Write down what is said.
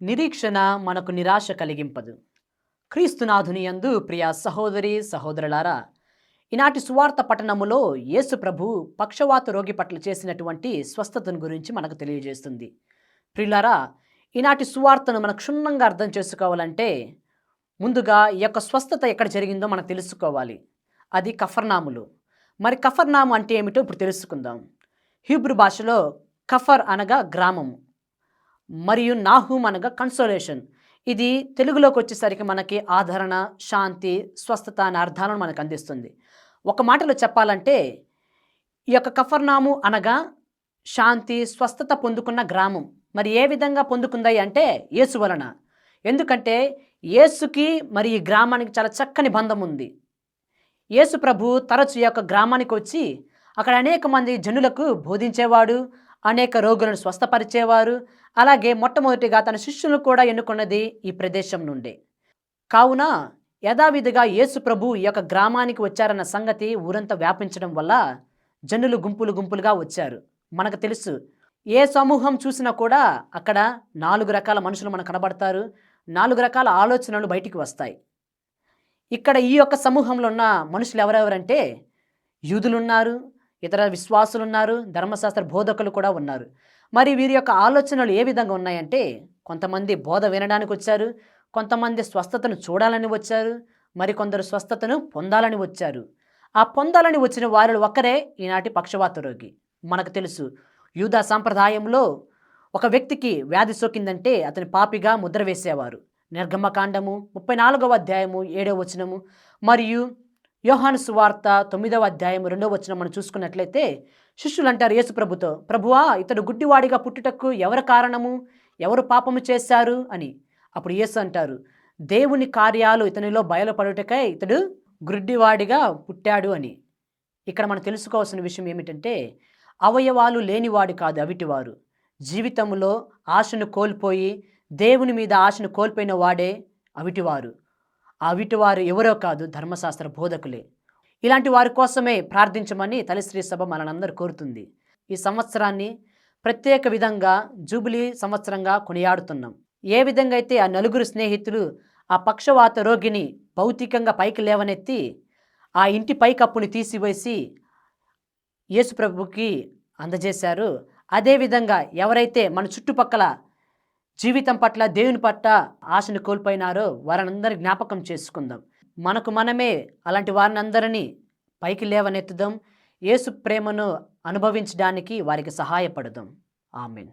నిరీక్షణ మనకు నిరాశ కలిగింపదు. క్రీస్తునాథుని యందు ప్రియ సహోదరి సహోదరులారా, ఈనాటి సువార్త పట్టణములో యేసు ప్రభు పక్షవాత రోగి పట్ల చేసినటువంటి స్వస్థతను గురించి మనకు తెలియజేస్తుంది. ప్రియులారా, ఈనాటి సువార్తను మనం క్షుణ్ణంగా అర్థం చేసుకోవాలంటే ముందుగా ఈ యొక్క స్వస్థత ఎక్కడ జరిగిందో మనం తెలుసుకోవాలి. అది కఫర్నాములో. మరి కఫర్నాము అంటే ఏమిటో ఇప్పుడు తెలుసుకుందాం. హీబ్రూ భాషలో కఫర్ అనగా గ్రామము, మరియు నాహూమ్ అనగా కన్సోలేషన్. ఇది తెలుగులోకి వచ్చేసరికి మనకి ఆదరణ, శాంతి, స్వస్థత అనే అర్థాలను మనకు అందిస్తుంది. ఒక మాటలో చెప్పాలంటే ఈ యొక్క కఫర్నాము అనగా శాంతి, స్వస్థత పొందుకున్న గ్రామం. మరి ఏ విధంగా పొందుకుంది అంటే యేసు వలన. ఎందుకంటే యేసుకి మరి ఈ గ్రామానికి చాలా చక్కని బంధం ఉంది. యేసు ప్రభు తరచు ఈ యొక్క గ్రామానికి వచ్చి అక్కడ అనేక మంది జనులకు బోధించేవాడు, అనేక రోగులను స్వస్థపరిచేవారు. అలాగే మొట్టమొదటిగా తన శిష్యులను కూడా ఎన్నుకున్నది ఈ ప్రదేశం నుండే. కావున యథావిధిగా యేసు ప్రభు ఈ యొక్క గ్రామానికి వచ్చారన్న సంగతి ఊరంతా వ్యాపించడం వల్ల జనులు గుంపులు గుంపులుగా వచ్చారు. మనకు తెలుసు, ఏ సమూహం చూసినా కూడా అక్కడ 4 రకాల మనుషులు మనకు కనబడతారు. 4 రకాల ఆలోచనలు బయటికి వస్తాయి. ఇక్కడ ఈ యొక్క సమూహంలో ఉన్న మనుషులు ఎవరెవరంటే యూదులున్నారు, ఇతర విశ్వాసులున్నారు, ధర్మశాస్త్ర బోధకులు కూడా ఉన్నారు. మరి వీరి యొక్క ఆలోచనలు ఏ విధంగా ఉన్నాయంటే, కొంతమంది బోధ వినడానికి వచ్చారు, కొంతమంది స్వస్థతను చూడాలని వచ్చారు, మరికొందరు స్వస్థతను పొందాలని వచ్చారు. ఆ పొందాలని వచ్చిన వారిలో ఒక్కరే ఈనాటి పక్షవాత రోగి. మనకు తెలుసు, యూదా సాంప్రదాయంలో ఒక వ్యక్తికి వ్యాధి సోకిందంటే అతని పాపిగా ముద్ర వేసేవారు. నిర్గమకాండము 34వ అధ్యాయము 7వ వచనము మరియు యోహాను సువార్త 9వ అధ్యాయం 2వ వచనం మనం చూసుకున్నట్లయితే శిష్యులు అంటారు యేసు ప్రభుతో, ప్రభువా, ఇతడు గుడ్డివాడిగా పుట్టుటకు ఎవరు కారణము, ఎవరు పాపము చేశారు అని. అప్పుడు యేసు అంటారు, దేవుని కార్యాలు ఇతనిలో బయలుపడుటకై ఇతడు గుడ్డివాడిగా పుట్టాడు అని. ఇక్కడ మనం తెలుసుకోవాల్సిన విషయం ఏమిటంటే, అవయవాలు లేనివాడు కాదు అవిటివారు. జీవితంలో ఆశను కోల్పోయి దేవుని మీద ఆశను కోల్పోయిన వాడే అవిటివారు. ఆ అవిటివారు ఎవరో కాదు, ధర్మశాస్త్ర బోధకులే. ఇలాంటి వారి కోసమే ప్రార్థించమని తల్లిశ్రీ సభ మనందరూ కోరుతుంది. ఈ సంవత్సరాన్ని ప్రత్యేక విధంగా జూబిలీ సంవత్సరంగా కొనియాడుతున్నాం. ఏ విధంగా అయితే ఆ 4 స్నేహితులు ఆ పక్షవాత రోగిని భౌతికంగా పైకి లేవనెత్తి ఆ ఇంటి పైకప్పుని తీసివేసి యేసు ప్రభుకి అందజేశారు, అదేవిధంగా ఎవరైతే మన చుట్టుపక్కల జీవితం పట్ల, దేవుని పట్ల ఆశను కోల్పోయినారో వారందరినీ జ్ఞాపకం చేసుకుందాం. మనకు మనమే అలాంటి వారిని అందరినీ పైకి లేవనెత్తుదాం. యేసు ప్రేమను అనుభవించడానికి వారికి సహాయపడదాం. ఆమేన్.